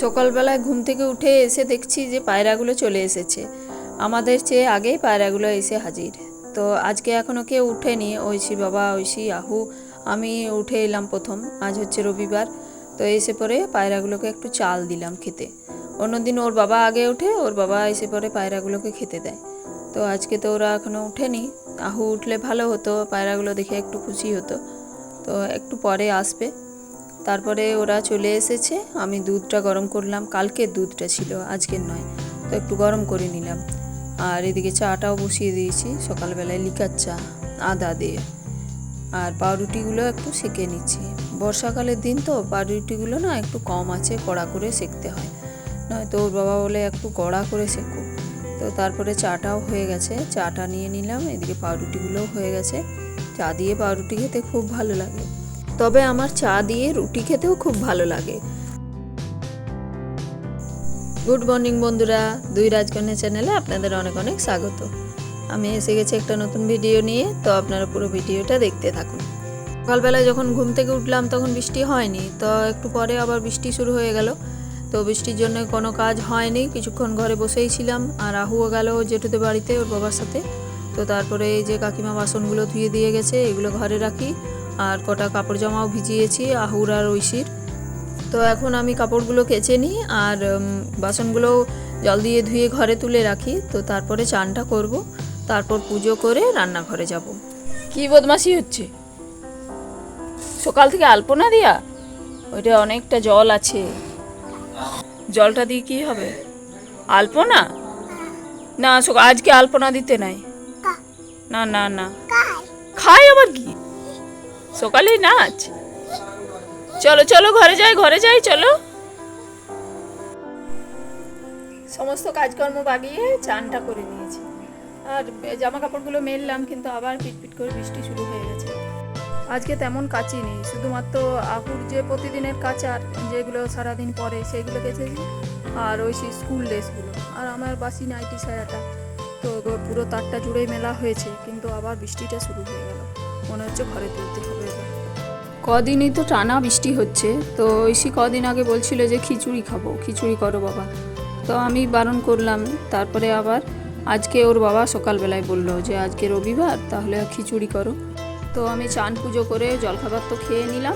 সকালবেলায় ঘুম থেকে উঠে এসে দেখছি যে পায়রাগুলো চলে এসেছে। আমাদের চেয়ে আগেই পায়রাগুলো এসে হাজির। তো আজকে এখনও কেউ উঠেনি, ঐশী বাবা, ঐশী, আহু, আমি উঠে এলাম প্রথম। আজ হচ্ছে রবিবার। তো এসে পরে পায়রাগুলোকে একটু চাল দিলাম খেতে। অন্যদিন ওর বাবা আগে ওঠে, ওর বাবা এসে পরে পায়রাগুলোকে খেতে দেয়। তো আজকে তো ওরা এখনও উঠেনি। আহু উঠলে ভালো হতো, পায়রাগুলো দেখে একটু খুশি হতো। তো একটু পরে আসবে। তারপরে ওরা চলে এসেছে। আমি দুধটা গরম করলাম, কালকের দুধটা ছিল, আজকের নয়। তো একটু গরম করে নিলাম। আর এদিকে চাটাও বসিয়ে দিয়েছি, সকালবেলায় লিকার চা আদা দিয়ে। আর পাউরুটিগুলো একটু সেঁকে নিচ্ছি। বর্ষাকালের দিন তো পাউরুটিগুলো না একটু কম আছে, কড়া করে সেঁকতে হয়, নয়তো ওর বাবা বলে একটু কড়া করে সেঁকো। তো তারপরে চাটাও হয়ে গেছে, চাটা নিয়ে নিলাম। এদিকে পাউরুটিগুলোও হয়ে গেছে। চা দিয়ে পাউরুটি খেতে খুব ভালো লাগে, তবে আমার চা দিয়ে রুটি খেতেও খুব ভালো লাগে। গুড মর্নিং বন্ধুরা, দুই রাজকন্যা চ্যানেলে আপনাদের অনেক অনেক স্বাগত। আমি এসে গেছি একটা নতুন ভিডিও নিয়ে, তো আপনারা পুরো ভিডিওটা দেখতে থাকুন। সকালবেলায় যখন ঘুম থেকে উঠলাম তখন বৃষ্টি হয়নি, তো একটু পরে আবার বৃষ্টি শুরু হয়ে গেল। তো বৃষ্টির জন্য কোনো কাজ হয়নি, কিছুক্ষণ ঘরে বসেই ছিলাম। আর আহুও গেল জেঠুদের বাড়িতে ওর বাবার সাথে। তো তারপরে এই যে কাকিমা বাসনগুলো ধুয়ে দিয়ে গেছে, এগুলো ঘরে রাখি। আর কটা কাপড় জামাও ভিজিয়েছি আহুর আর ঐশীর। তো এখন আমি কাপড়গুলো কেচে নিই আর বাসনগুলো জল দিয়ে ধুয়ে ঘরে তুলে রাখি। তো তারপরে চানটা করব, তারপর পুজো করে রান্নাঘরে যাব। কি বদমাশি হচ্ছে? সকাল থেকে আলপনা দিয়া? ওইটা অনেকটা জল আছে, জলটা দিয়ে কি হবে? আলপনা না, আজকে আলপনা দিতে নাই। না না না, খাই আবার কি? সকালেই নাচ? চলো চলো ঘরে যাই, ঘরে যাই, চলো। সমস্ত কাজকর্ম বাগিয়ে চানটা করে নিয়েছি। আর জামা কাপড়গুলো মেললাম, কিন্তু আবার পিটপিট করে বৃষ্টি শুরু হয়ে গেছে। আজকে তেমন কাচি নেই, শুধুমাত্র আহুর যে প্রতিদিনের কাচার যেগুলো সারাদিন পরে সেগুলো কেচেছি। আর ওই স্কুল ড্রেসগুলো আর আমার বাসি নাইটি সায়াটা, তো পুরো তারটা জুড়েই মেলা হয়েছে। কিন্তু আবার বৃষ্টিটা শুরু হয়ে গেল, মনে হচ্ছে ঘরে তুলতে হবে এবার। কদিনই তো টানা বৃষ্টি হচ্ছে। তো ঐশী কদিন আগে বলছিল যে খিচুড়ি খাবো, খিচুড়ি করো বাবা। তো আমি বারণ করলাম। তারপরে আবার আজকে ওর বাবা সকালবেলায় বলল যে আজকে রবিবার, তাহলে খিচুড়ি করো। তো আমি চান পুজো করে জলখাবার তো খেয়ে নিলাম।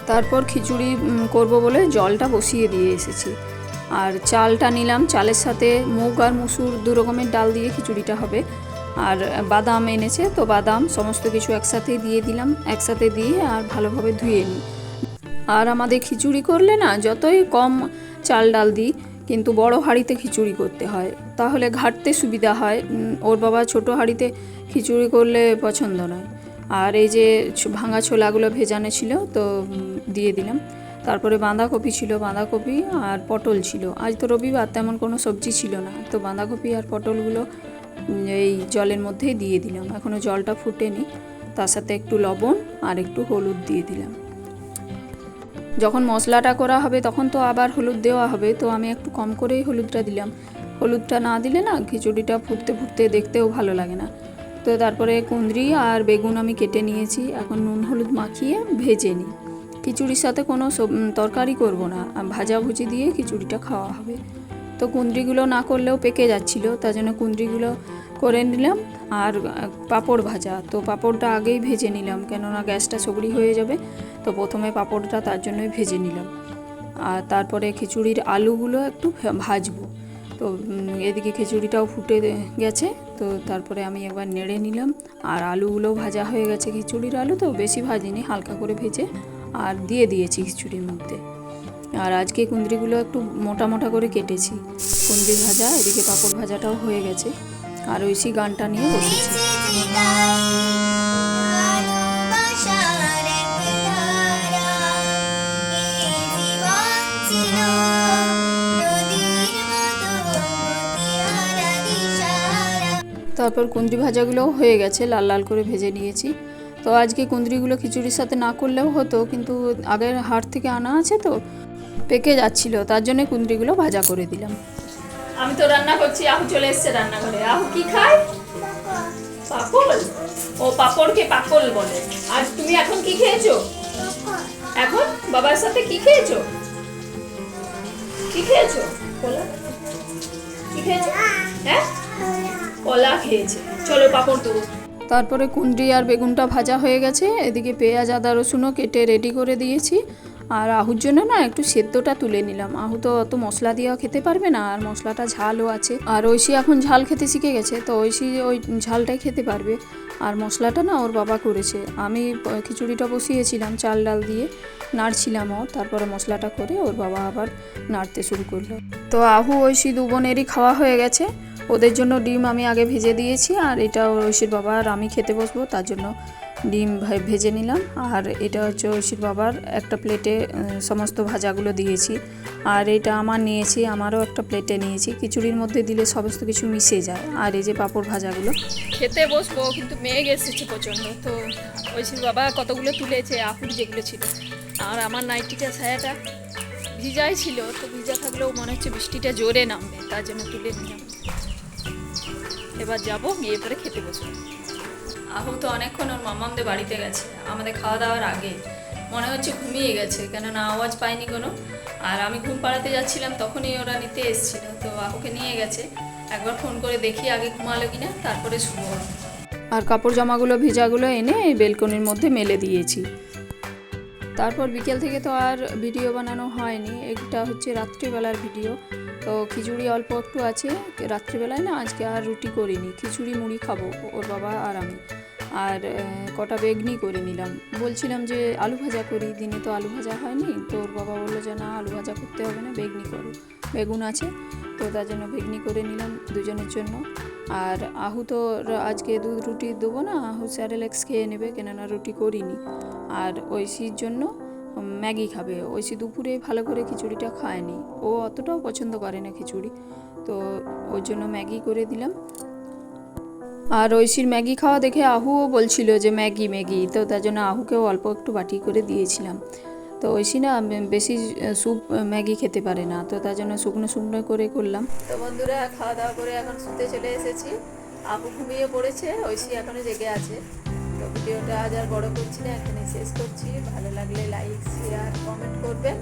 তারপর খিচুড়ি করব বলে জলটা বসিয়ে দিয়ে এসেছি। আর চালটা নিলাম, চালের সাথে মুগ আর মুসুর দু রকমের ডাল দিয়ে খিচুড়িটা হবে। আর বাদাম এনেছে, তো বাদাম সমস্ত কিছু একসাথেই দিয়ে দিলাম। একসাথে দিয়ে আর ভালোভাবে ধুয়ে নিই। আর আমাদের খিচুড়ি করলে না যতই কম চাল ডাল দিই, কিন্তু বড় হাঁড়িতে খিচুড়ি করতে হয়, তাহলে ঘাঁটতে সুবিধা হয়। ওর বাবা ছোট হাঁড়িতে খিচুড়ি করলে পছন্দ নয়। আর এই যে ভাঙা ছোলাগুলো ভেজানো ছিল, তো দিয়ে দিলাম। তারপরে বাঁধাকপি ছিল, বাঁধাকপি আর পটল ছিল। আজ তো রবিবার, তেমন কোনো সবজি ছিল না, তো বাঁধাকপি আর পটলগুলো এই জলের মধ্যেই দিয়ে দিলাম। এখনও জলটা ফুটেনি। তার সাথে একটু লবণ আর একটু হলুদ দিয়ে দিলাম। যখন মশলাটা করা হবে তখন তো আবার হলুদ দেওয়া হবে, তো আমি একটু কম করেই হলুদটা দিলাম। হলুদটা না দিলে না খিচুড়িটা ফুটতে ফুটতে দেখতেও ভালো লাগে না। তো তারপরে কুঁদরি আর বেগুন আমি কেটে নিয়েছি, এখন নুন হলুদ মাখিয়ে ভেজে নিই। খিচুড়ির সাথে কোনো তরকারি করব না, ভাজাভুজি দিয়ে খিচুড়িটা খাওয়া হবে। তো কুঁদরিগুলো না করলেও পেকে যাচ্ছিলো, তার জন্য কুঁদরিগুলো করে নিলাম। আর পাঁপড় ভাজা, তো পাঁপড়টা আগেই ভেজে নিলাম, কেননা গ্যাসটা সগড়ি হয়ে যাবে। তো প্রথমে পাঁপড়টা তার জন্যই ভেজে নিলাম। আর তারপরে খিচুড়ির আলুগুলো একটু ভাজবো। তো এদিকে খিচুড়িটাও ফুটে গেছে, তো তারপরে আমি একবার নেড়ে নিলাম। আর আলুগুলোও ভাজা হয়ে গেছে, খিচুড়ির আলু তো বেশি ভাজিনি, হালকা করে ভেজে আর দিয়ে দিয়েছি খিচুড়ির মধ্যে। আর আজকে কুঁদরিগুলো একটু মোটা মোটা করে কেটেছি। কুঁদরি ভাজা, এদিকে পাঁপড় ভাজাটাও হয়ে গেছে। আর ঐশী গানটা নিয়ে বসেছি। তারপর কুঁদরি ভাজাগুলোও হয়ে গেছে, লাল লাল করে ভেজে নিয়েছি। তো আজকে কুঁদরিগুলো খিচুড়ির সাথে না করলেও হতো, কিন্তু আগের হাট থেকে আনা আছে তো পেকে যাচ্ছিল, তার জন্য কুঁদরিগুলো ভাজা করে দিলাম। আমি তো রান্না করছি, আহু চলে এসছে রান্নাঘরে। আহু কি খায়? পাপড়। ও পাপড়কে পাপড় বলে। আর তুমি এখন কি খেয়েছো? এখন বাবার সাথে কি খেয়েছো? কি খেয়েছো? কলা? কি খেয়েছো? হ্যাঁ, কলা খেয়েছে। চলো পাঁপড় দেবো। তারপরে কুঁদরি আর বেগুনটা ভাজা হয়ে গেছে, এদিকে পেঁয়াজ আদা রসুনও কেটে রেডি করে দিয়েছি। আর আহুর জন্য না একটু সেদ্ধটা তুলে নিলাম। আহু তো অত মশলা দিয়েও খেতে পারবে না, আর মশলাটা ঝালও আছে। আর ঐশী এখন ঝাল খেতে শিখে গেছে, তো ঐশী ওই ঝালটাই খেতে পারবে। আর মশলাটা না ওর বাবা করেছে, আমি খিচুড়িটা বসিয়েছিলাম চাল ডাল দিয়ে, নাড়ছিলামও। তারপরে মশলাটা করে ওর বাবা আবার নাড়তে শুরু করলো। তো আহু ঐশী দু বোনেরই খাওয়া হয়ে গেছে। ওদের জন্য ডিম আমি আগে ভেজে দিয়েছি, আর এটা ঐশীর বাবা আর আমি খেতে বসবো, তার জন্য ডিম ভেজে নিলাম। আর এটা হচ্ছে ঐশীর বাবার একটা প্লেটে সমস্ত ভাজাগুলো দিয়েছি, আর এটা আমার নিয়েছি, আমারও একটা প্লেটে নিয়েছি। খিচুড়ির মধ্যে দিলে সমস্ত কিছু মিশে যায়। আর এই যে পাঁপড় ভাজাগুলো খেতে বসবো, কিন্তু মেঘ এসেছে প্রচণ্ড। তো ঐশীর বাবা কতগুলো তুলেছে, আহুর যেগুলো ছিল। আর আমার নাইটিটা ছায়াটা ভিজাই ছিল, তো ভিজা থাকলেও মনে হচ্ছে বৃষ্টিটা জোরে নামবে, তার জন্য তুলে নিলাম। এবার যাবো, গিয়ে পরে খেতে বসবো। আহু তো অনেকক্ষণ ওর মামামদের বাড়িতে গেছে, আমাদের খাওয়া দাওয়ার আগে। মনে হচ্ছে ঘুমিয়ে গেছে, কেননা আওয়াজ পাইনি কোনো। আর আমি ঘুম পাড়াতে যাচ্ছিলাম, তখনই ওরা নিতে এসেছিল। তো আহুকে নিয়ে গেছে, একবার ফোন করে দেখি আগে ঘুমালো কিনা, তারপরে শুভ। আর কাপড় জামাগুলো ভিজাগুলো এনে এই বেলকনির মধ্যে মেলে দিয়েছি। তারপর বিকেল থেকে তো আর ভিডিও বানানো হয়নি, এটা হচ্ছে রাত্রিবেলার ভিডিও। তো খিচুড়ি অল্প একটু আছে, রাত্রিবেলায় না আজকে আর রুটি করিনি, খিচুড়ি মুড়ি খাবো ওর বাবা আর আমি। আর কটা বেগনি করে নিলাম, বলছিলাম যে আলু ভাজা করি, দিনে তো আলু ভাজা হয়নি। তো ওর বাবা বললো যে না, আলু ভাজা করতে হবে না, বেগনি করো, বেগুন আছে। তো তার জন্য বেগনি করে নিলাম দুজনের জন্য। আর আহু তো আজকে দুধ রুটি দেবো না, আহু স্যারেলেক্স খেয়ে নেবে, কেননা রুটি করিনি। আর ঐশীর জন্য ম্যাগি খাবে। ঐশী দুপুরে ভালো করে খিচুড়িটা খায়নি, ও অতটাও পছন্দ করে না খিচুড়ি, তো ওর জন্য ম্যাগি করে দিলাম। আর ঐশীর ম্যাগি খাওয়া দেখে আহুও বলছিল যে ম্যাগি ম্যাগি, তো তার জন্য আহুকেও অল্প একটু বাটি করে দিয়েছিলাম। তো ঐশী না বেশি স্যুপ ম্যাগি খেতে পারে না, তো তার জন্য শুকনো শুকনো করে করলাম। তো বন্ধুরা, খাওয়া দাওয়া করে এখন শুতে চলে এসেছি। আহু ঘুমিয়ে পড়েছে, ঐশী এখনও জেগে আছে। তো ভিডিওটা আজ আর বড় করছি না, এখানে শেষ করছি। ভালো লাগলে লাইক শেয়ার কমেন্ট করবেন,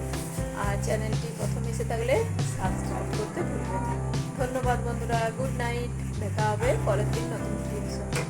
আর চ্যানেলটি প্রথম এসে থাকলে সাবস্ক্রাইব করতে ভুলবেন না। ধন্যবাদ বন্ধুরা, গুড নাইট। দেখা হবে পরের দিন নতুন ভিডিওর সঙ্গে।